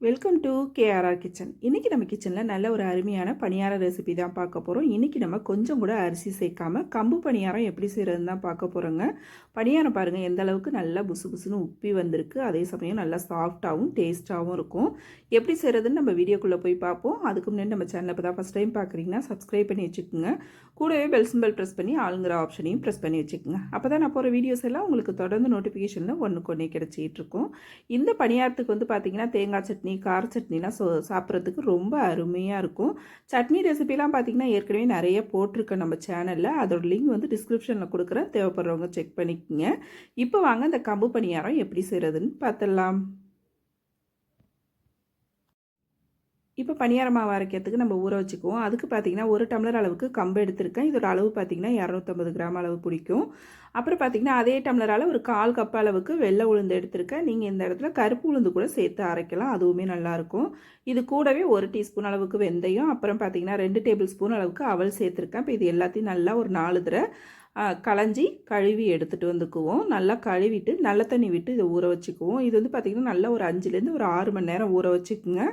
Welcome to KRR kitchen. இன்றைக்கி நம்ம கிச்சனில் நல்ல ஒரு அருமையான பணியார ரெசிபி தான் பார்க்க போகிறோம். இன்றைக்கி நம்ம கொஞ்சம் கூட அரிசி சேர்க்காம கம்பு பணியாரம் எப்படி செய்கிறதுன்னு தான் பார்க்க போகிறோங்க. பணியாரம் பாருங்கள் எந்த அளவுக்கு நல்லா புசு புசுன்னு உப்பி வந்திருக்கு. அதே சமயம் நல்லா சாஃப்டாகவும் டேஸ்ட்டாகவும் இருக்கும். எப்படி செய்கிறதுன்னு நம்ம வீடியோக்குள்ளே போய் பார்ப்போம். அதுக்கு முன்னாடி நம்ம சேனலை இப்போ தான் ஃபஸ்ட் டைம் பார்க்குறீங்கன்னா சப்ஸ்கிரைப் பண்ணி வச்சுக்கோங்க. கூடவே பெல் சிம்பல் ப்ரெஸ் பண்ணி ஆளுங்கிற ஆப்ஷனையும் ப்ரெஸ் பண்ணி வச்சுக்கோங்க. அப்போ தான் நான் போகிற வீடியோஸ் எல்லாம் உங்களுக்கு தொடர்ந்து நோட்டிஃபிகேஷனில் ஒன்றுக்கு ஒன்றே கிடச்சிட்டு இருக்கும். இந்த பணியாரத்துக்கு வந்து பார்த்திங்கன்னா தேங்காய் சட்னி, கார சட்னிலாம் சாப்பிட்றதுக்கு ரொம்ப அருமையாக இருக்கும். சட்னி ரெசிபிலாம் பார்த்திங்கன்னா ஏற்கனவே நிறைய போட்டிருக்கேன் நம்ம சேனலில். அதோட லிங்க் வந்து டிஸ்கிரிப்ஷனில் கொடுக்குறேன், தேவைப்படுறவங்க செக் பண்ணிக்கோங்க. இப்போ வாங்க இந்த கம்பு பணியாரம் எப்படி செய்கிறதுன்னு பார்த்துடலாம். இப்போ பணியார மாவு அரைக்கிறதுக்கு நம்ம ஊற வச்சுக்குவோம். அதுக்கு பார்த்திங்கன்னா 1 டம்ளர் அளவுக்கு கம்பு எடுத்திருக்கேன். இதோட அளவு பார்த்திங்கன்னா 250 கிராம் அளவு பிடிக்கும். அப்புறம் பார்த்திங்கன்னா அதே டம்ளரால் ஒரு 1/4 கப் அளவுக்கு வெள்ளை உளுந்து எடுத்திருக்கேன். நீங்கள் இந்த இடத்துல கருப்பு உளுந்து கூட சேர்த்து அரைக்கலாம், அதுவுமே நல்லாயிருக்கும். இது கூடவே 1 டீஸ்பூன் அளவுக்கு வெந்தயம், அப்புறம் பார்த்திங்கன்னா 2 டேபிள் ஸ்பூன் அளவுக்கு அவல் சேர்த்துருக்கேன். இப்போ இது எல்லாத்தையும் நல்லா ஒரு 4 தடவை களைஞ்சி கழுவி எடுத்துகிட்டு வந்துக்குவோம். நல்லா கழுவிட்டு நல்ல தண்ணி விட்டு இதை ஊற வச்சுக்குவோம். இது வந்து பார்த்திங்கன்னா நல்லா ஒரு 5லேருந்து ஒரு 6 மணி நேரம் ஊற வச்சுக்குங்க.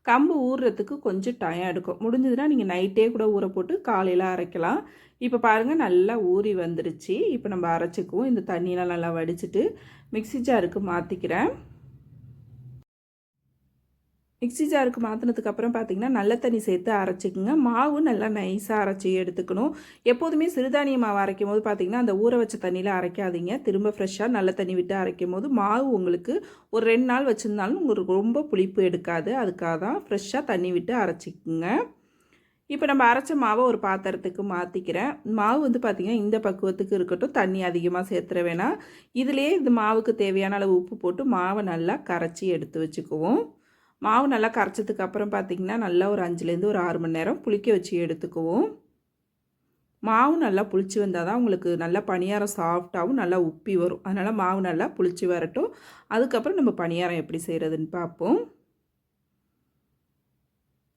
கம்பு ஊறுறதுக்கு கொஞ்சம் டைம் எடுக்கும். முடிஞ்சதுன்னா நீங்கள் நைட்டே கூட ஊற போட்டு காலையில் அரைக்கலாம். இப்போ பாருங்கள் நல்லா ஊறி வந்துருச்சு. இப்போ நம்ம அரைச்சிக்குவோம். இந்த தண்ணியெலாம் நல்லா வடிச்சிட்டு மிக்ஸி ஜாருக்கு மாற்றிக்கிறேன். மிக்ஸி ஜாருக்கு மாற்றினதுக்கப்புறம் பார்த்திங்கன்னா நல்ல தண்ணி சேர்த்து அரைச்சிக்குங்க. மாவு நல்லா நைஸாக அரைச்சி எடுத்துக்கணும். எப்போதுமே சிறுதானிய மாவு அரைக்கும் போது பார்த்திங்கன்னா அந்த ஊற வச்ச தண்ணியில் அரைக்காதீங்க. திரும்ப ஃப்ரெஷ்ஷாக நல்ல தண்ணி விட்டு அரைக்கும் போது மாவு உங்களுக்கு ஒரு 2 நாள் வச்சுருந்தாலும் உங்களுக்கு ரொம்ப புளிப்பு எடுக்காது. அதுக்காக தான் ஃப்ரெஷ்ஷாக தண்ணி விட்டு அரைச்சிக்குங்க. இப்போ நம்ம அரைச்ச மாவை ஒரு பாத்திரத்துக்கு மாற்றிக்கிறேன். மாவு வந்து பார்த்திங்கன்னா இந்த பக்குவத்துக்கு இருக்கட்டும், தண்ணி அதிகமாக சேர்த்துற வேணாம். இதிலே இந்த மாவுக்கு தேவையான அளவு உப்பு போட்டு மாவை நல்லா கரைச்சி எடுத்து வச்சுக்குவோம். மாவு நல்லா கரைச்சதுக்கு அப்புறம் பார்த்திங்கன்னா நல்லா ஒரு 5லேருந்து ஒரு 6 மணி நேரம் புளிக்க வச்சு எடுத்துக்குவோம். மாவு நல்லா புளிச்சு வந்தால் தான் உங்களுக்கு நல்லா பணியாரம் சாஃப்டாகவும் நல்லா உப்பி வரும். அதனால் மாவு நல்லா புளிச்சு வரட்டும். அதுக்கப்புறம் நம்ம பணியாரம் எப்படி செய்கிறதுன்னு பார்ப்போம்.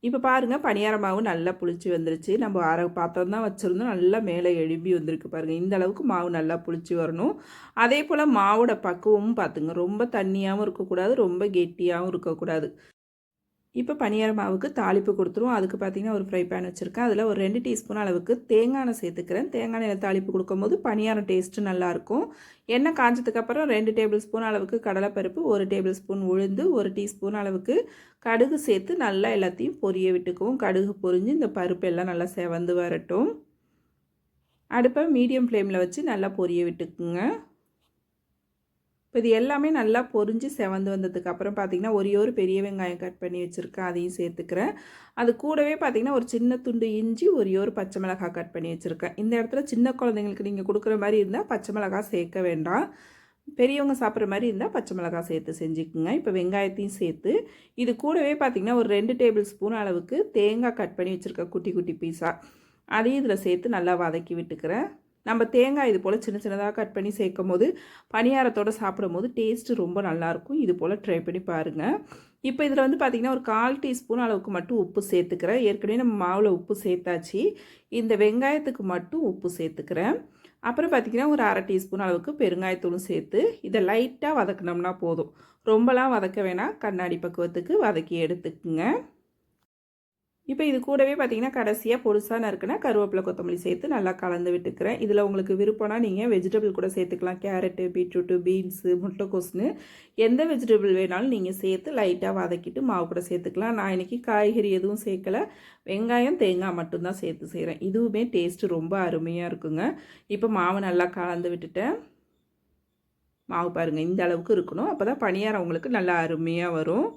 இப்போ பாருங்கள் பணியார மாவு நல்லா புளிச்சு வந்துருச்சு. நம்ம அரை பாத்திரம் தான் வச்சுருந்தோம், நல்லா மேலே எழும்பி வந்திருக்கு பாருங்கள். இந்த அளவுக்கு மாவு நல்லா புளிச்சு வரணும். அதே போல் மாவோட பக்குவமும் பார்த்துங்க, ரொம்ப தண்ணியாகவும் இருக்கக்கூடாது, ரொம்ப கெட்டியாகவும் இருக்கக்கூடாது. இப்போ பணியார மாவுக்கு தாளிப்பு கொடுத்துருவோம். அதுக்கு பார்த்திங்கன்னா ஒரு ஃப்ரை பேன் வச்சுருக்கேன். அதில் ஒரு 2 டீஸ்பூன் அளவுக்கு தேங்காய் எண்ணெய் சேர்த்துக்கிறேன். தேங்காய் எண்ணெயில் தாளிப்பு கொடுக்கும்போது பணியாரம் டேஸ்ட்டு நல்லாயிருக்கும். எண்ணெய் காஞ்சதுக்கப்புறம் 2 டேபிள் ஸ்பூன் அளவுக்கு கடலைப்பருப்பு, 1 டேபிள் ஸ்பூன் உளுந்து, 1 டீஸ்பூன் அளவுக்கு கடுகு சேர்த்து நல்லா எல்லாத்தையும் பொரிய விட்டுக்குவோம். கடுகு பொரிஞ்சு இந்த பருப்பு எல்லாம் நல்லா செவந்து வரட்டும். அடுப்பை மீடியம் ஃப்ளேமில் வச்சு நல்லா பொரிய விட்டுக்குங்க. இப்போ இது எல்லாமே நல்லா பொரிஞ்சு செவந்து வந்ததுக்கப்புறம் பார்த்திங்கன்னா ஒரு பெரிய வெங்காயம் கட் பண்ணி வச்சுருக்கேன், அதையும் சேர்த்துக்கிறேன். அது கூடவே பார்த்திங்கன்னா ஒரு சின்ன துண்டு இஞ்சி, ஒரு பச்சை மிளகாய் கட் பண்ணி வச்சுருக்கேன். இந்த இடத்துல சின்ன குழந்தைங்களுக்கு நீங்கள் கொடுக்குற மாதிரி இருந்தால் பச்சை மிளகாய் சேர்க்க வேண்டாம். பெரியவங்க சாப்பிட்ற மாதிரி இருந்தால் பச்சை மிளகாய் சேர்த்து செஞ்சுக்குங்க. இப்போ வெங்காயத்தையும் சேர்த்து இது கூடவே பார்த்திங்கன்னா ஒரு 2 டேபிள் ஸ்பூன் அளவுக்கு தேங்காய் கட் பண்ணி வச்சுருக்கேன் குட்டி குட்டி பீஸாக. அதையும் இதில் சேர்த்து நல்லா வதக்கி விட்டுக்கிறேன். நம்ம தேங்காய் இது போல் சின்ன சின்னதாக கட் பண்ணி சேர்க்கும் போது பணியாரத்தோடு சாப்பிடும் போது டேஸ்ட்டு ரொம்ப நல்லாயிருக்கும். இது போல் ட்ரை பண்ணி பாருங்கள். இப்போ இதில் வந்து பார்த்திங்கன்னா ஒரு 1/4 டீஸ்பூன் அளவுக்கு மட்டும் உப்பு சேர்த்துக்கிறேன். ஏற்கனவே நம்ம மாவில் உப்பு சேர்த்தாச்சு. இந்த வெங்காயத்துக்கு மட்டும் உப்பு சேர்த்துக்கிறேன். அப்புறம் பார்த்திங்கன்னா ஒரு 1/2 டீஸ்பூன் அளவுக்கு பெருங்காயத்தூளும் சேர்த்து இதை லைட்டாக வதக்கினோம்னா போதும். ரொம்பலாம் வதக்க வேணாம், கண்ணாடி பக்குவத்துக்கு வதக்கி எடுத்துக்குங்க. இப்போ இது கூடவே பார்த்திங்கன்னா கடைசியாக பொடுசாக நறுக்குனா கருவேப்பிலை, கொத்தமல்லி சேர்த்து நல்லா கலந்து விட்டுக்கிறேன். இதில் உங்களுக்கு விருப்பம்னா நீங்கள் வெஜிடபிள் கூட சேர்த்துக்கலாம். கேரட்டு, பீட்ரூட்டு, பீன்ஸு, முட்டைக்கோஸ்னு எந்த வெஜிடபிள் வேணாலும் நீங்கள் சேர்த்து லைட்டாக வதக்கிட்டு மாவு கூட சேர்த்துக்கலாம். நான் இன்றைக்கி காய்கறி எதுவும் சேர்க்கலை, வெங்காயம் தேங்காய் மட்டும்தான் சேர்த்து செய்கிறேன். இதுவுமே டேஸ்ட்டு ரொம்ப அருமையாக இருக்குங்க. இப்போ மாவு நல்லா கலந்து விட்டுட்டேன். மாவு பாருங்கள் இந்த அளவுக்கு இருக்கணும், அப்போ தான் பணியாரம் உங்களுக்கு நல்லா அருமையாக வரும்.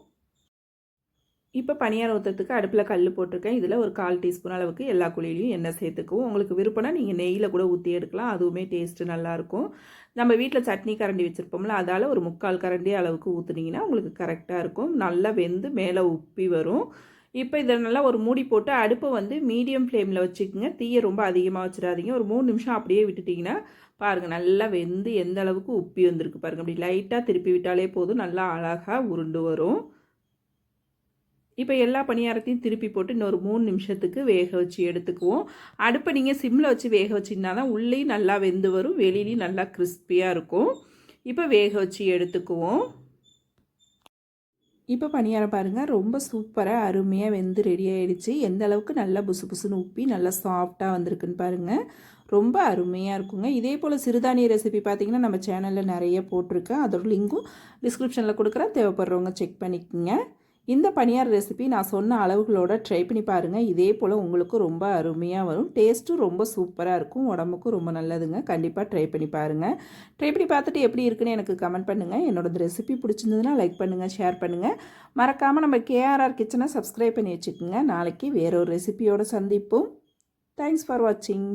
இப்போ பணியாரம் ஊற்றுறதுக்கு அடுப்பில் கல் போட்டிருக்கேன். இதில் ஒரு 1/4 டீஸ்பூன் அளவுக்கு எல்லா குழியிலையும் எண்ணெய் சேர்த்துக்குவோம். உங்களுக்கு விருப்பம்னா நீங்கள் நெய்யில் கூட ஊற்றி எடுக்கலாம், அதுவுமே டேஸ்ட்டு நல்லாயிருக்கும். நம்ம வீட்டில் சட்னி கரண்டி வச்சுருப்போம்ல, அதால் ஒரு 3/4 கரண்டி அளவுக்கு ஊற்றுனீங்கன்னா உங்களுக்கு கரெக்டாக இருக்கும். நல்லா வெந்து மேலே உப்பி வரும். இப்போ இதை நல்லா ஒரு மூடி போட்டு அடுப்பை வந்து மீடியம் ஃப்ளேமில் வச்சுக்கோங்க. தீயை ரொம்ப அதிகமாக வச்சிடாதீங்க. ஒரு 3 நிமிஷம் அப்படியே விட்டுட்டிங்கன்னா பாருங்கள் நல்லா வெந்து எந்த அளவுக்கு உப்பி வந்திருக்கு பாருங்கள். அப்படி லைட்டாக திருப்பி விட்டாலே போதும், நல்லா அழகாக உருண்டு வரும். இப்போ எல்லா பணியாரத்தையும் திருப்பி போட்டு இன்னொரு 3 நிமிஷத்துக்கு வேக வச்சு எடுத்துக்குவோம். அடுப்பை நீங்கள் சிம்மில் வச்சு வேக வச்சிங்கன்னா தான் உள்ளேயும் நல்லா வெந்து வரும், வெளியிலையும் நல்லா கிறிஸ்பியாக இருக்கும். இப்போ வேக வச்சு எடுத்துக்குவோம். இப்போ பணியாரம் பாருங்கள் ரொம்ப சூப்பராக அருமையாக வெந்து ரெடி ஆகிடுச்சு. எந்த அளவுக்கு நல்லா புசு புசுன்னு உப்பி நல்லா சாஃப்டாக வந்திருக்குன்னு பாருங்கள். ரொம்ப அருமையாக இருக்குங்க. இதே போல் சிறுதானிய ரெசிபி பார்த்திங்கன்னா நம்ம சேனலில் நிறைய போட்டிருக்கேன். அதோட லிங்க்கும் டிஸ்கிரிப்ஷனில் கொடுக்குறேன், தேவைப்படுறவங்க செக் பண்ணிக்கோங்க. இந்த பணியார ரெசிபி நான் சொன்ன அளவுகளோட ட்ரை பண்ணி பாருங்கள். இதே போல் உங்களுக்கு ரொம்ப அருமையாக வரும். டேஸ்ட்டும் ரொம்ப சூப்பராக இருக்கும், உடம்புக்கும் ரொம்ப நல்லதுங்க. கண்டிப்பாக ட்ரை பண்ணி பாருங்கள். ட்ரை பண்ணி பார்த்துட்டு எப்படி இருக்குன்னு எனக்கு கமெண்ட் பண்ணுங்கள். என்னோட ரெசிபி பிடிச்சிருந்ததுன்னா லைக் பண்ணுங்கள், ஷேர் பண்ணுங்கள். மறக்காமல் நம்ம கேஆர்ஆர் கிச்சனை சப்ஸ்கிரைப் பண்ணி வச்சுக்கோங்க. நாளைக்கு வேறொரு ரெசிபியோடு சந்திப்போம். தேங்க்ஸ் ஃபார் வாட்சிங்.